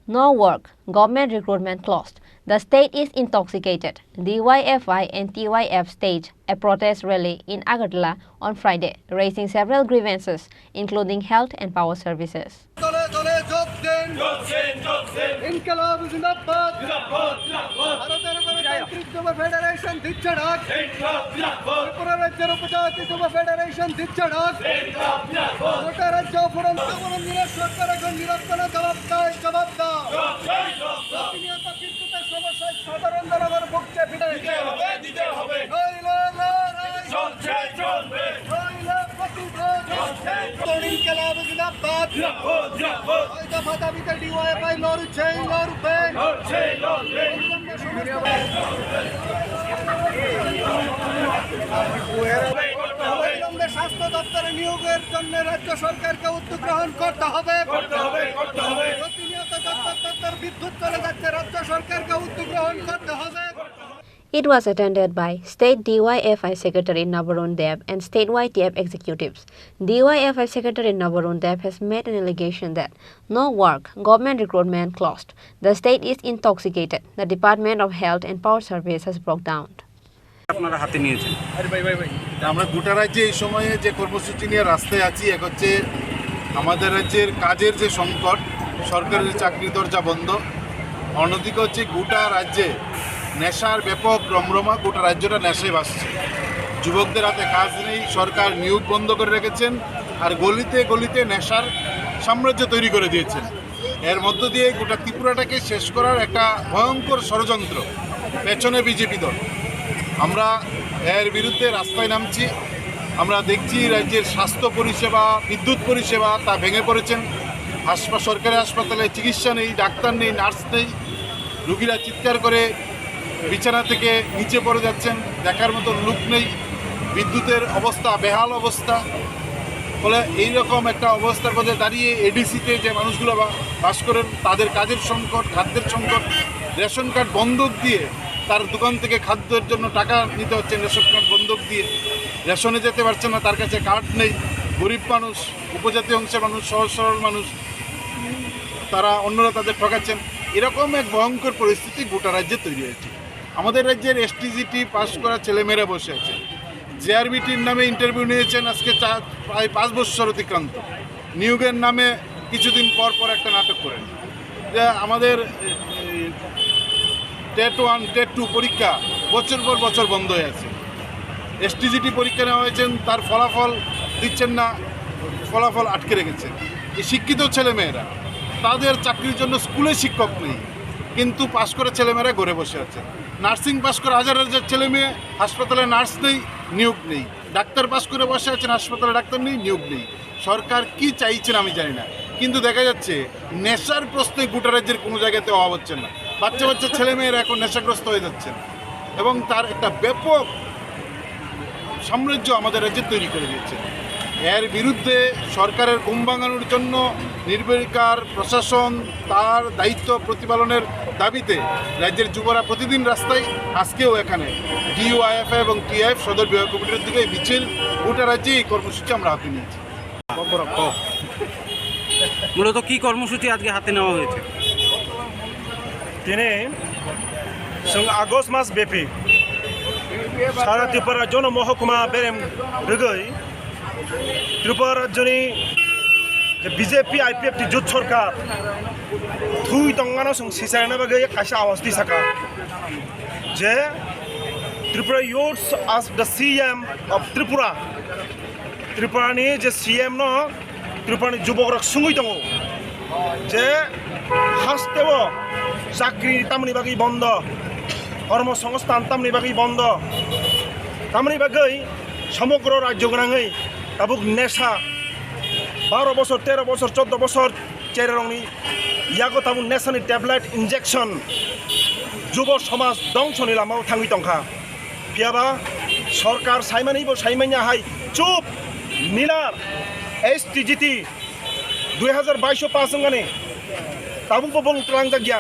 No work, government recruitment closed. The state is intoxicated. DYFI and TYF staged a protest rally in Agartala on Friday, raising several grievances, including health and power services. স্বাস্থ্য দপ্তরে নিয়োগের জন্য রাজ্য সরকারকে উদ্যোগ গ্রহণ করতে হবে। প্রতিনিয়ত দপ্তর বিদ্যুৎ চলে যাচ্ছে, রাজ্য সরকারকে উদ্যোগ গ্রহণ করতে হবে। It was attended by State DYFI Secretary Nabarun Deb and State YTF executives. DYFI Secretary Nabarun Deb has made an allegation that no work, government recruitment closed. The state is intoxicated. The Department of Health and Power Service has broke down. আপনারা হাতে নিয়েছেন আমরা গোটা রাজ্যে এই সময়ে যে কর্মসূচি নিয়ে রাস্তায় আছি, এক হচ্ছে আমাদের রাজ্যের কাজের যে সংকট, সরকারের চাকরি দরজা বন্ধ, অন্যদিকে হচ্ছে গোটা রাজ্যে নেশার ব্যাপক রমরমা, গোটা রাজ্যটা নেশায় ভাসছে। যুবকদের হাতে কাজ নেই, সরকার নিয়োগ বন্ধ করে রেখেছেন, আর গলিতে গলিতে নেশার সাম্রাজ্য তৈরি করে দিয়েছেন। এর মধ্য দিয়ে গোটা ত্রিপুরাটাকে শেষ করার একটা ভয়ঙ্কর ষড়যন্ত্র পেছনে বিজেপি দল। আমরা এর বিরুদ্ধে রাস্তায় নামছি। আমরা দেখছি রাজ্যের স্বাস্থ্য পরিষেবা, বিদ্যুৎ পরিষেবা তা ভেঙে পড়েছেন। সরকারি হাসপাতালে চিকিৎসা নেই, ডাক্তার নেই, নার্স নেই, রুগীরা চিৎকার করে বিছানা থেকে নিচে পড়ে যাচ্ছেন, দেখার মতো লোক নেই, বিদ্যুতের অবস্থা বেহাল অবস্থা। ফলে এইরকম একটা অবস্থার মধ্যে দাঁড়িয়ে এডিসিতে যে মানুষগুলো বাস করেন তাদের কাজের সংকট, খাদ্যের সংকট, রেশন কার্ড বন্ধক দিয়ে তার দোকান থেকে খাদ্যের জন্য টাকা নিতে হচ্ছে, রেশন কার্ড বন্ধক দিয়ে রেশনে যেতে পারছে না, তার কাছে কার্ড নেই। গরিব মানুষ, উপজাতি অংশের মানুষ, সহজ সরল মানুষ, তারা অন্যরা তাদের ঠকাচ্ছেন। এরকম এক ভয়ঙ্কর পরিস্থিতি গোটা রাজ্যে তৈরি হয়েছে। আমাদের রাজ্যের এসটিজিটি পাস করা ছেলেমেয়েরা বসে আছে। জেআরবিটির নামে ইন্টারভিউ নিয়েছেন, আজকে প্রায় 5 বছর অতিক্রান্ত। নিয়োগের নামে কিছুদিন পর পর একটা নাটক করেন যে আমাদের টেট 1 টেট 2 পরীক্ষা বছর পর বছর বন্ধ হয়ে আছে। এসটিজিটি পরীক্ষা নেওয়া হয়েছেন, তার ফলাফল দিচ্ছেন না, ফলাফল আটকে রেখেছেন। এই শিক্ষিত ছেলেমেয়েরা, তাদের চাকরির জন্য স্কুলে শিক্ষক নেই, কিন্তু পাশ করে ছেলেমেয়েরা ঘরে বসে আছে। নার্সিং পাশ করে হাজার হাজার ছেলেমেয়ে, হাসপাতালে নার্স নেই, নিয়োগ নেই। ডাক্তার পাশ করে বসে আছেন, হাসপাতালে ডাক্তার নেই, নিয়োগ নেই। সরকার কি চাইছেন আমি জানি না, কিন্তু দেখা যাচ্ছে নেশার প্রশ্নে গোটা রাজ্যের কোনো জায়গাতে অভাব হচ্ছে না। বাচ্চা বাচ্চা ছেলেমেয়েরা এখন নেশাগ্রস্ত হয়ে যাচ্ছেন এবং তার একটা ব্যাপক সাম্রাজ্য আমাদের রাজ্যে তৈরি করে দিয়েছে। এর বিরুদ্ধে সরকারের ঘুম ভাঙানোর জন্য নির্বিকার প্রশাসন তার দায়িত্ব প্রতিপালনের দাবিতে রাজ্যের যুবরা প্রতিদিন রাস্তায়, আজকেও এখানে DYFI এবং TYF সদর বিভাগ কমিটির দিকে মিছিল, গোটা রাজ্যে এই কর্মসূচি আমরা হাতে নিয়েছি। মূলত কি কর্মসূচি আজকে হাতে নেওয়া হয়েছে? আগস্ট মাস ব্যাপী সারা ত্রিপুরা রাজ্য মহকুমা বেরেম রোগৈ ত্রিপুরা রাজ্যनि বিজেপি IPF जुट सरकार थुई दंगानो जों सिसायना बागै खायसे आवाज दिसाखा जे Tripura youths as the CM of Tripura त्रिपुरानि J CM no त्रिपुरानि जुबकरक सुङै दङ जे हास्तेव চাকরি তামনি বাকি বন্ধ, কর্মসংস্থান তামনি বাকি বন্ধ, তামনি বাকি সমগ্র রাজ্য গোনাङै তাবুক নেশা 12 বছর 13 বছর 14 বছর চেরংনি ইয়াগো তাবুক নেশানি ট্যাবলেট ইনজেকশন যুব সমাজ ধ্বংসনি লামাও থাङै দंखा পিয়াবা সরকার সাইমানিবো সাইমানিয়া হাই চুপ নিলার STGT 2022 পাসंगानि তাবুক বং ত্রাংজাগিয়া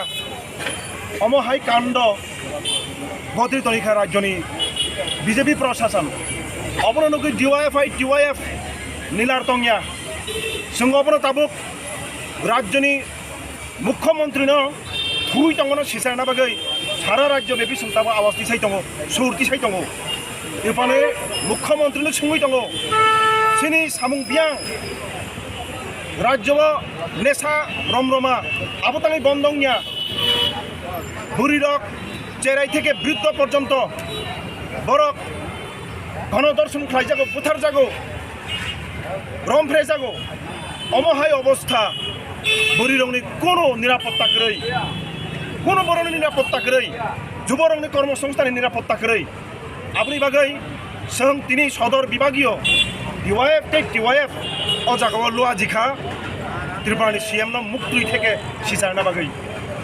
অমহাই কাণ্ড গতি তরিকা রাজ্যনি বিজেপি প্রশাসন অবনকি DYFI TYF নীলার তংয়া সঙ্গ অবন তাবুক রাজ্যনি मुख्यमंत्रीनो थुई दंगनो सिसाना बागै सारा राज्य बेबी सुंताबो आवाज दिसाइ दङ सुर दिसाइ दङ इपाने मुख्यमंत्रीनो सोंङै दङ सिनि सामुं बियां राज्य नेशा रमरमा आबताङै बन्दंनिया बुरिरक चेराइ থেকে বৃদ্ধ পর্যন্ত বরক গণদর্শন খাইজাগো বুথার জাগো রমফ্রে জাগো অমহায় অবস্থা বুরিরংনি কোনো নিরাপত্তা কरै কোনো বরণনি নিরাপত্তা কरै যুবরংনি কর্মসংস্থানের নিরাপত্তা কरै আপনি বাগৈ जों তিনি সদর বিভাগীয় DYF TYF অজাগো লুয়া জিখা ত্রিপুরানি সিএম নাম মুক্তি থেকে সিসারনা বাগৈ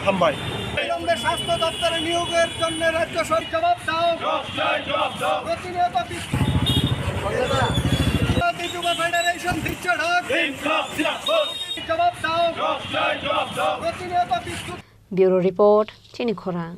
হামবাই বিলম্বে স্বাস্থ্য দপ্তরে নিয়োগের জন্য রাজ্য সরকার জবাব দাও প্রতিনিয়ত যুব ফেডারেশন দিচ্ছে ঢাক জবাব দাও প্রতিনিয়ত Bureau Report, Chini Khorang.